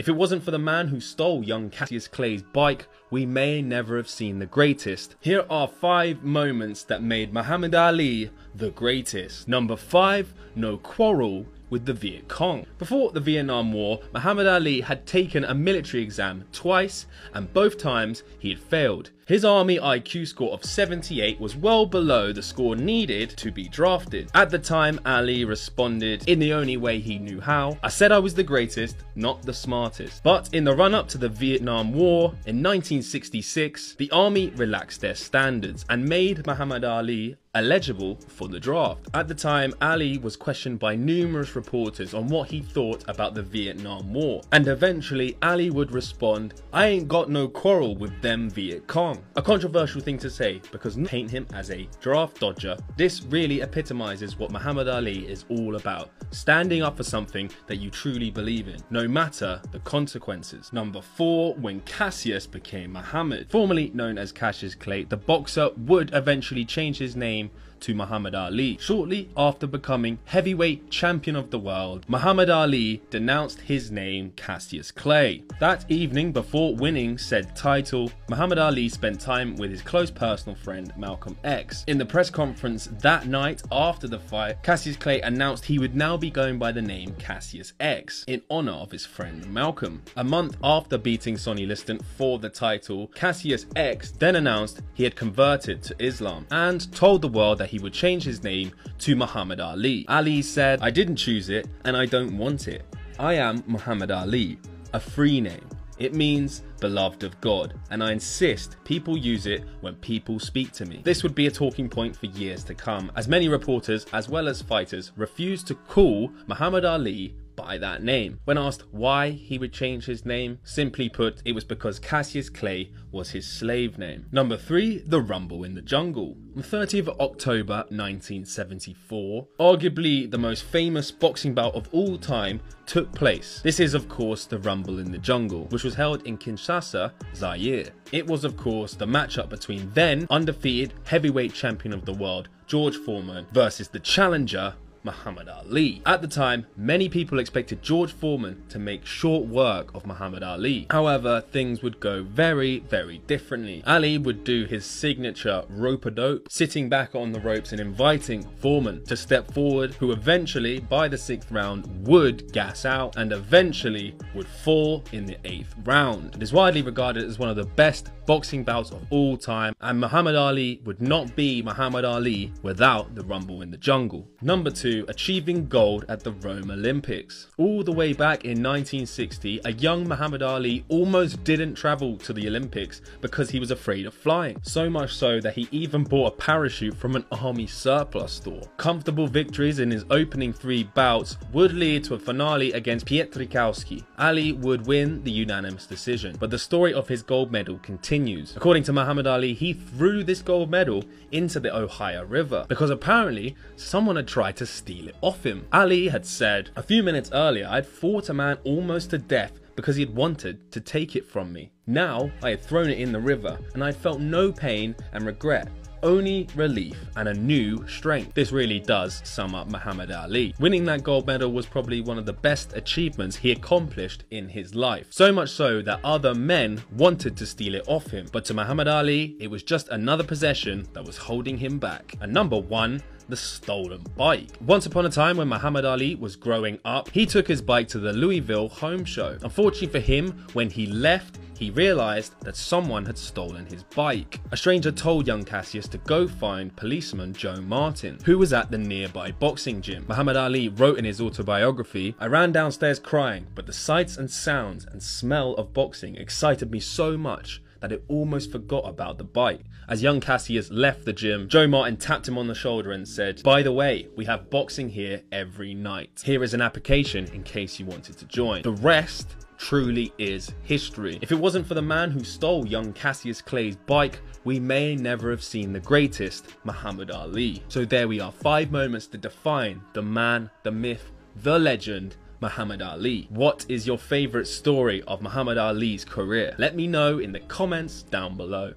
If it wasn't for the man who stole young Cassius Clay's bike, we may never have seen the greatest. Here are 5 moments that made Muhammad Ali the greatest. Number 5, no quarrel with the Viet Cong. Before the Vietnam War, Muhammad Ali had taken a military exam twice, and both times he had failed. His army IQ score of 78 was well below the score needed to be drafted. At the time, Ali responded in the only way he knew how: "I said I was the greatest, not the smartest." But in the run-up to the Vietnam War in 1966, the army relaxed their standards and made Muhammad Ali eligible for the draft. At the time, Ali was questioned by numerous reporters on what he thought about the Vietnam War, and eventually Ali would respond, "I ain't got no quarrel with them Viet Cong." A controversial thing to say, because paint him as a draft dodger. This really epitomizes what Muhammad Ali is all about: standing up for something that you truly believe in, no matter the consequences. Number 4, when Cassius became Muhammad. Formerly known as Cassius Clay, the boxer would eventually change his name to Muhammad Ali. Shortly after becoming heavyweight champion of the world, Muhammad Ali denounced his name Cassius Clay. That evening, before winning said title, Muhammad Ali spent time with his close personal friend Malcolm X. In the press conference that night after the fight, Cassius Clay announced he would now be going by the name Cassius X in honor of his friend Malcolm. A month after beating Sonny Liston for the title, Cassius X then announced he had converted to Islam and told the world that he would change his name to Muhammad Ali. Ali said, "I didn't choose it and I don't want it. I am Muhammad Ali, a free name. It means beloved of God, and I insist people use it when people speak to me." This would be a talking point for years to come, as many reporters as well as fighters refused to call Muhammad Ali by that name. When asked why he would change his name, simply put, it was because Cassius Clay was his slave name. Number 3, the Rumble in the Jungle. On 30th of October 1974, arguably the most famous boxing bout of all time took place. This is of course the Rumble in the Jungle, which was held in Kinshasa, Zaire. It was of course the matchup between then undefeated heavyweight champion of the world George Foreman versus the challenger Muhammad Ali. At the time, many people expected George Foreman to make short work of Muhammad Ali. However, things would go very, very differently. Ali would do his signature rope-a-dope, sitting back on the ropes and inviting Foreman to step forward, who eventually, by the 6th round, would gas out and eventually would fall in the 8th round. It is widely regarded as one of the best boxing bouts of all time, and Muhammad Ali would not be Muhammad Ali without the Rumble in the Jungle. Number 2, achieving gold at the Rome Olympics. All the way back in 1960, a young Muhammad Ali almost didn't travel to the Olympics because he was afraid of flying. So much so that he even bought a parachute from an army surplus store. Comfortable victories in his opening 3 bouts would lead to a finale against Pietrikowski. Ali would win the unanimous decision, but the story of his gold medal continues. According to Muhammad Ali, he threw this gold medal into the Ohio River because apparently someone had tried to steal it off him. Ali had said, "A few minutes earlier, I'd fought a man almost to death because he had wanted to take it from me. Now I had thrown it in the river and I felt no pain and regret, only relief and a new strength." This really does sum up Muhammad Ali. Winning that gold medal was probably one of the best achievements he accomplished in his life. So much so that other men wanted to steal it off him. But to Muhammad Ali, it was just another possession that was holding him back. And number 1, the stolen bike. Once upon a time when Muhammad Ali was growing up, he took his bike to the Louisville home show. Unfortunately for him, when he left, he realized that someone had stolen his bike. A stranger told young Cassius to go find policeman Joe Martin, who was at the nearby boxing gym. Muhammad Ali wrote in his autobiography, "I ran downstairs crying, but the sights and sounds and smell of boxing excited me so much that I almost forgot about the bike." As young Cassius left the gym, Joe Martin tapped him on the shoulder and said, "By the way, we have boxing here every night. Here is an application in case you wanted to join." The rest truly is history. If it wasn't for the man who stole young Cassius Clay's bike, we may never have seen the greatest, Muhammad Ali. So there we are, 5 moments to define the man, the myth, the legend, Muhammad Ali. What is your favorite story of Muhammad Ali's career? Let me know in the comments down below.